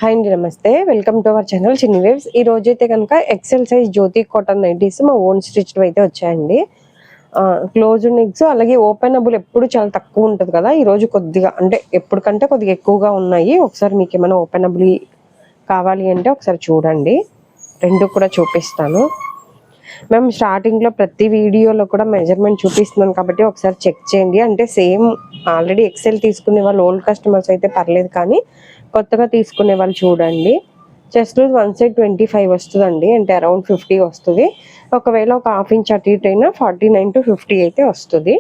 Hi అండి, నమస్తే. Welcome to our channel చిన్ని వేవ్స్. ఈ రోజు అయితే కనుక ఎక్సెల్ సైజ్ జ్యోతి కాటన్ నైటీస్ మా ఓన్ స్టిచ్డ్ అయితే వచ్చాయండి. క్లోజ్ నెక్స్ అలాగే ఓపెనబుల్ ఎప్పుడు చాలా తక్కువ ఉంటుంది కదా, ఈ రోజు కొద్దిగా అంటే ఎప్పటికంటే కొద్దిగా ఎక్కువగా ఉన్నాయి. ఒకసారి మీకు ఏమైనా ఓపెనబుల్ కావాలి అంటే ఒకసారి చూడండి, రెండు కూడా చూపిస్తాను. మేము స్టార్టింగ్లో ప్రతి వీడియోలో కూడా మెజర్మెంట్ చూపిస్తున్నాను కాబట్టి ఒకసారి చెక్ చేయండి. అంటే సేమ్ ఆల్రెడీ ఎక్సెల్ తీసుకునే వాళ్ళు ఓల్డ్ కస్టమర్స్ అయితే పర్లేదు, కానీ కొత్తగా తీసుకునే వాళ్ళు చూడండి. చెస్ట్ లూజ్ వన్ సైడ్ 25 వస్తుందండి, అంటే అరౌండ్ 50 వస్తుంది. ఒకవేళ ఒక హాఫ్ ఇంచ్ అటు ఇటు అయినా 49 to 50 అయితే వస్తుంది.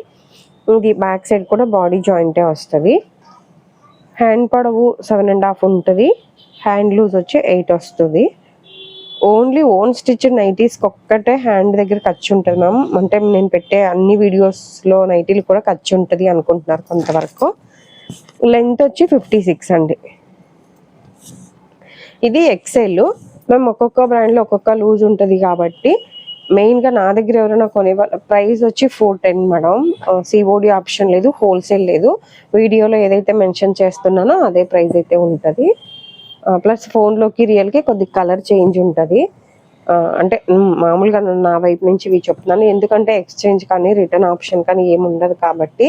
ఇది బ్యాక్ సైడ్ కూడా బాడీ జాయింటే వస్తుంది. హ్యాండ్ పొడవు 7.5 ఉంటుంది. హ్యాండ్ లూజ్ వచ్చి 8 వస్తుంది. ఓన్లీ ఓన్ స్టిచ్డ్ నైటీస్కి ఒక్కటే హ్యాండ్ దగ్గర ఖర్చు ఉంటుంది మ్యామ్. అంటే నేను పెట్టే అన్ని వీడియోస్లో నైటీలు కూడా ఖర్చు ఉంటుంది అనుకుంటున్నారు కొంతవరకు. లెంత్ వచ్చి 56 అండి. ఇది ఎక్సెల్. మేము ఒక్కొక్క బ్రాండ్లో ఒక్కొక్క లూజ్ ఉంటుంది కాబట్టి మెయిన్గా నా దగ్గర ఎవరైనా కొనేవాళ్ళ ప్రైస్ వచ్చి 410 మేడం. సిఓడి ఆప్షన్ లేదు, హోల్సేల్ లేదు. వీడియోలో ఏదైతే మెన్షన్ చేస్తున్నానో అదే ప్రైస్ అయితే ఉంటుంది. ప్లస్ ఫోన్లోకి రియల్కి కొద్దిగా కలర్ చేంజ్ ఉంటుంది. అంటే మామూలుగా నా వైపు నుంచి ఇవి చెప్తున్నాను, ఎందుకంటే ఎక్స్చేంజ్ కానీ రిటర్న్ ఆప్షన్ కానీ ఏమి ఉండదు కాబట్టి.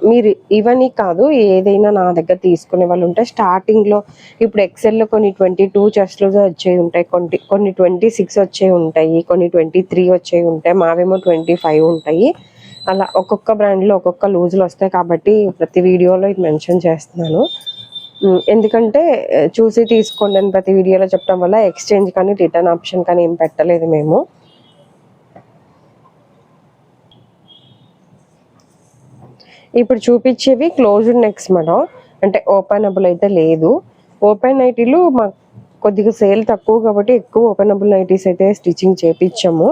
మీరు ఇవన్నీ కాదు, ఏదైనా నా దగ్గర తీసుకునే వాళ్ళు ఉంటే స్టార్టింగ్లో ఇప్పుడు ఎక్సెల్లో కొన్ని 22 చెస్ట్ లూజ్ వచ్చేవి ఉంటాయి, కొన్ని 26 వచ్చేవి ఉంటాయి, కొన్ని 23 వచ్చేవి ఉంటాయి, మావేమో 25 ఉంటాయి. అలా ఒక్కొక్క బ్రాండ్లో ఒక్కొక్క లూజులు వస్తాయి కాబట్టి ప్రతి వీడియోలో ఇది మెన్షన్ చేస్తున్నాను. ఎందుకంటే చూసి తీసుకోండి అని ప్రతి వీడియోలో చెప్పడం వల్ల ఎక్స్చేంజ్ కానీ రిటర్న్ ఆప్షన్ కానీ ఏం పెట్టలేదు మేము. ఇప్పుడు చూపించేవి క్లోజ్డ్ నెక్స్ మేడం, అంటే ఓపెనబుల్ అయితే లేదు. ఓపెన్ నైటీలు మాకు కొద్దిగా సేల్ తక్కువ కాబట్టి ఎక్కువ ఓపెనబుల్ నైటీస్ అయితే స్టిచ్చింగ్ చేపించాము.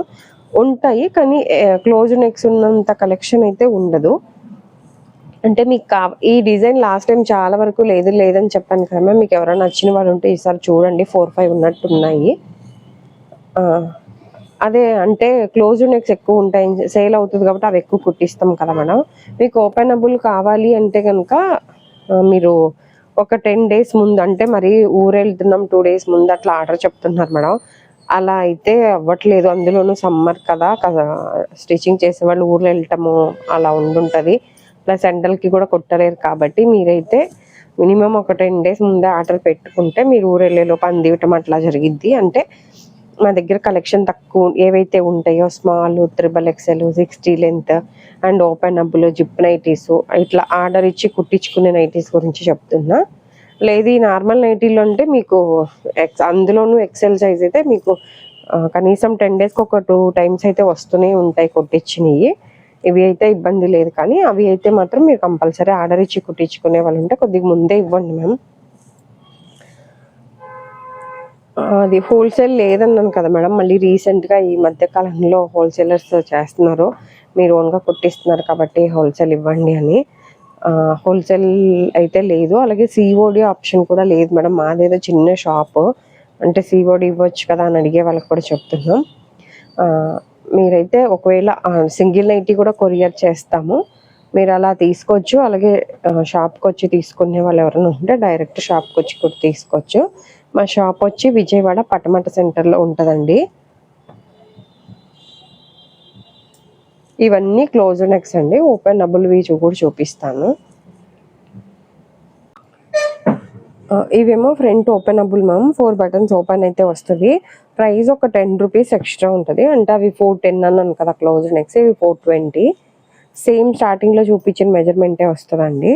ఉంటాయి కానీ క్లోజ్డ్ నెక్స్ ఉన్నంత కలెక్షన్ అయితే ఉండదు. అంటే మీకు ఈ డిజైన్ లాస్ట్ టైం చాలా వరకు లేదని చెప్పాను కదా, మీకు ఎవరైనా నచ్చిన వాళ్ళు ఉంటే ఈసారి చూడండి, 4-5 ఉన్నట్టు ఉన్నాయి. అదే అంటే క్లోజ్డ్ నెక్స్ ఎక్కువ ఉంటాయి, సేల్ అవుతుంది కాబట్టి అవి ఎక్కువ కుట్టిస్తాం కదా మేడం. మీకు ఓపెనబుల్ కావాలి అంటే కనుక మీరు ఒక 10 days ముందు, అంటే మరి ఊరు వెళ్తున్నాం 2 days ముందు అట్లా ఆర్డర్ చెప్తున్నారు మేడం. అలా అయితే అవ్వట్లేదు, అందులోనూ సమ్మర్ కదా స్టిచ్చింగ్ చేసేవాళ్ళు ఊర్లో వెళ్ళటము అలా ఉండుంటుంది. ప్లస్ ఎండలకి కూడా కుట్టలేరు కాబట్టి మీరైతే మినిమం ఒక 10 days ముందే ఆర్డర్ పెట్టుకుంటే మీరు ఊరు వెళ్ళేలోపు అందివ్వటం అట్లా జరిగిద్ది. అంటే మా దగ్గర కలెక్షన్ తక్కువ ఏవైతే ఉంటాయో small, 3XL, 60 length and openable zip nighties ఇట్లా ఆర్డర్ ఇచ్చి కుట్టించుకునే నైటీస్ గురించి చెప్తున్నా. లేదు ఈ నార్మల్ నైటీలు అంటే మీకు అందులోనూ ఎక్సెల్ సైజ్ అయితే మీకు కనీసం 10 daysకి ఒక 2 times అయితే వస్తూనే ఉంటాయి కుట్టించినవి. ఇవి అయితే ఇబ్బంది లేదు, కానీ అవి అయితే మాత్రం మీరు కంపల్సరీ ఆర్డర్ ఇచ్చి కుట్టించుకునే వాళ్ళు ఉంటే కొద్దిగా ముందే ఇవ్వండి మ్యామ్. అది హోల్సేల్ లేదన్నాను కదా మేడం, మళ్ళీ రీసెంట్గా ఈ మధ్య కాలంలో హోల్సేలర్స్ చేస్తున్నారు, మీరు ఓన్గా కుట్టిస్తున్నారు కాబట్టి హోల్సేల్ ఇవ్వండి అని. హోల్సేల్ అయితే లేదు, అలాగే సిఓడి ఆప్షన్ కూడా లేదు మేడం. మాదేదో చిన్న షాపు, అంటే సిఓడి ఇవ్వచ్చు కదా అని అడిగే వాళ్ళకి కూడా చెప్తున్నాం. మీరైతే ఒకవేళ సింగిల్ నైటీ కూడా కొరియర్ చేస్తాము, మీరు అలా తీసుకోవచ్చు. అలాగే షాప్కి వచ్చి తీసుకునే వాళ్ళు ఎవరైనా ఉంటే డైరెక్ట్ షాప్కి వచ్చి కూడా తీసుకోవచ్చు. మా షాప్ వచ్చి విజయవాడ పటమట సెంటర్లో ఉంటుందండి. ఇవన్నీ క్లోజ్ నెక్స్ అండి, ఓపెనబుల్ కూడా చూపిస్తాను. ఇవేమో front openable ma'am, 4 buttons open అయితే వస్తుంది. ప్రైస్ ఒక 10 rupees ఎక్స్ట్రా ఉంటుంది, అంటే అవి 410 అన్నాను కదా క్లోజ్ నెక్స్, ఇవి 420. సేమ్ స్టార్టింగ్లో చూపించిన మెజర్మెంటే వస్తుందండి.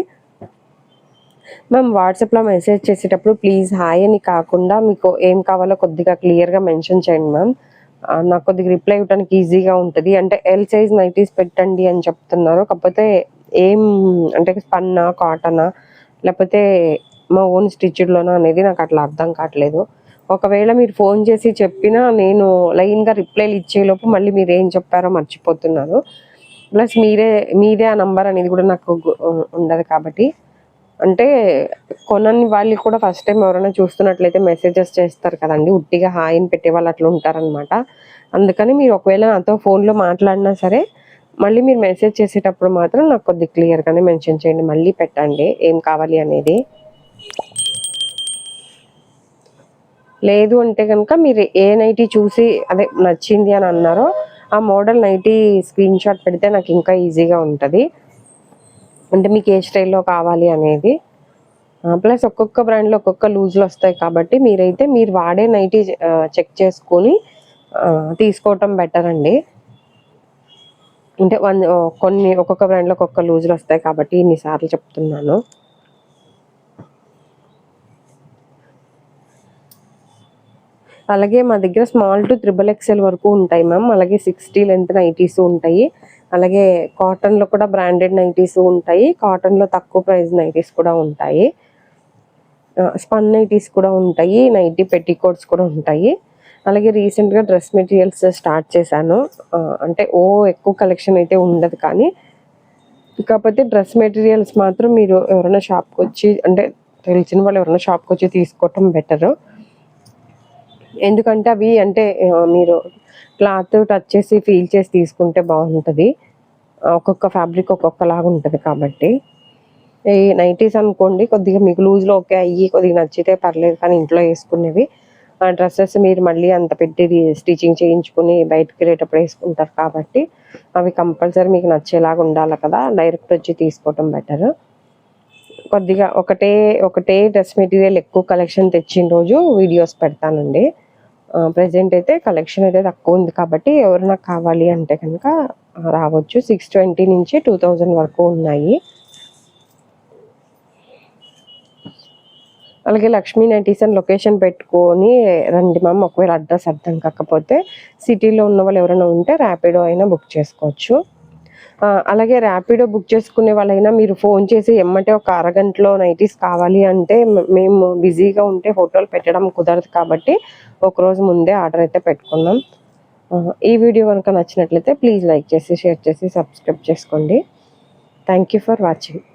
మ్యామ్ వాట్సాప్లో మెసేజ్ చేసేటప్పుడు ప్లీజ్ హాయ్ అని కాకుండా మీకు ఏం కావాలో కొద్దిగా క్లియర్గా మెన్షన్ చేయండి మ్యామ్, నాకు కొద్దిగా రిప్లై ఇవ్వడానికి ఈజీగా ఉంటుంది. అంటే ఎల్ సైజ్ నైటీస్ పెట్టండి అని చెప్తున్నారు, కాకపోతే ఏం అంటే స్పన్నా, కాటనా, లేకపోతే మా ఓన్ స్టిచ్డ్లోనా అనేది నాకు అట్లా అర్థం కావట్లేదు. ఒకవేళ మీరు ఫోన్ చేసి చెప్పినా నేను లైన్గా రిప్లైలు ఇచ్చేలోపు మళ్ళీ మీరు ఏం చెప్పారో మర్చిపోతున్నాను. ప్లస్ మీదే ఆ నంబర్ అనేది కూడా నాకు ఉండదు కాబట్టి, అంటే కొనని వాళ్ళు కూడా ఫస్ట్ టైం ఎవరైనా చూస్తున్నట్లయితే మెసేజెస్ చేస్తారు కదండి, ఉట్టిగా హాయ్ అని పెట్టే వాళ్ళు అట్లా ఉంటారనమాట. అందుకని మీరు ఒకవేళ నాతో ఫోన్లో మాట్లాడినా సరే మళ్ళీ మీరు మెసేజ్ చేసేటప్పుడు మాత్రం నాకు కొద్దిగా క్లియర్గానే మెన్షన్ చేయండి, మళ్ళీ పెట్టండి ఏం కావాలి అనేది. లేదు అంటే కనుక మీరు ఏ నైటీ చూసి అదే నచ్చింది అని అన్నారో ఆ మోడల్ నైటీ స్క్రీన్ షాట్ పెడితే నాకు ఇంకా ఈజీగా ఉంటుంది, అంటే మీకు ఏ స్టైల్లో కావాలి అనేది. ప్లస్ ఒక్కొక్క బ్రాండ్లో ఒక్కొక్క లూజ్లు వస్తాయి కాబట్టి మీరైతే మీరు వాడే నైటీ చెక్ చేసుకొని తీసుకోవటం బెటర్ అండి. అంటే కొన్ని ఒక్కొక్క బ్రాండ్లో ఒక్కొక్క లూజ్లు వస్తాయి కాబట్టి ఇన్నిసార్లు చెప్తున్నాను. అలాగే మా దగ్గర స్మాల్ టు XXL వరకు ఉంటాయి మ్యామ్. అలాగే 60 లెంత్ నైటీస్ ఉంటాయి. అలాగే కాటన్లో కూడా బ్రాండెడ్ నైటీస్ ఉంటాయి, కాటన్లో తక్కువ ప్రైస్ నైటీస్ కూడా ఉంటాయి, స్పన్ నైటీస్ కూడా ఉంటాయి, నైటీ పెట్టికోట్స్ కూడా ఉంటాయి. అలాగే రీసెంట్గా డ్రెస్ మెటీరియల్స్ స్టార్ట్ చేశాను. అంటే ఎక్కువ కలెక్షన్ అయితే ఉండదు, కానీ కాకపోతే డ్రెస్ మెటీరియల్స్ మాత్రం మీరు ఎవరైనా షాప్కి వచ్చి, అంటే తెలిసిన వాళ్ళు ఎవరైనా షాప్కి వచ్చి తీసుకోవటం బెటరు. ఎందుకంటే అవి అంటే మీరు క్లాత్ టచ్ చేసి ఫీల్ చేసి తీసుకుంటే బాగుంటుంది. ఒక్కొక్క ఫ్యాబ్రిక్ ఒక్కొక్కలాగా ఉంటుంది కాబట్టి. ఈ నైటీస్ అనుకోండి కొద్దిగా మీకు లూజ్లో ఓకే అయ్యి కొద్దిగా నచ్చితే పర్లేదు, కానీ ఇంట్లో వేసుకునేవి డ్రెస్సెస్ మీరు మళ్ళీ అంత పెట్టి స్టిచ్చింగ్ చేయించుకుని బయటకు వెళ్ళేటప్పుడు వేసుకుంటారు కాబట్టి అవి కంపల్సరీ మీకు నచ్చేలాగా ఉండాలి కదా, డైరెక్ట్ వచ్చి తీసుకోవటం బెటర్. కొద్దిగా ఒకటే డ్రెస్ మెటీరియల్ ఎక్కువ కలెక్షన్ తెచ్చిన రోజు వీడియోస్ పెడతానండి. ప్రజెంట్ అయితే కలెక్షన్ అయితే తక్కువ ఉంది కాబట్టి ఎవరైనా కావాలి అంటే కనుక రావచ్చు. 620 నుంచి 2000 వరకు ఉన్నాయి. అలాగే లక్ష్మీ నైటీస్ అని లొకేషన్ పెట్టుకొని రండి మ్యామ్. ఒకవేళ అడ్రస్ అర్థం కాకపోతే సిటీలో ఉన్న వాళ్ళు ఎవరైనా ఉంటే ర్యాపిడో అయినా బుక్ చేసుకోవచ్చు. అలాగే ర్యాపిడో బుక్ చేసుకునే వాళ్ళైనా మీరు ఫోన్ చేసి ఎమ్మటే ఒక అరగంటలో నైటీస్ కావాలి అంటే మేము బిజీగా ఉంటే ఫోటోలు పెట్టడం కుదరదు కాబట్టి ఒకరోజు ముందే ఆర్డర్ అయితే పెట్టుకున్నాం. ఈ వీడియో కనుక నచ్చినట్లయితే ప్లీజ్ లైక్ చేసి షేర్ చేసి సబ్స్క్రైబ్ చేసుకోండి. Thank you for watching.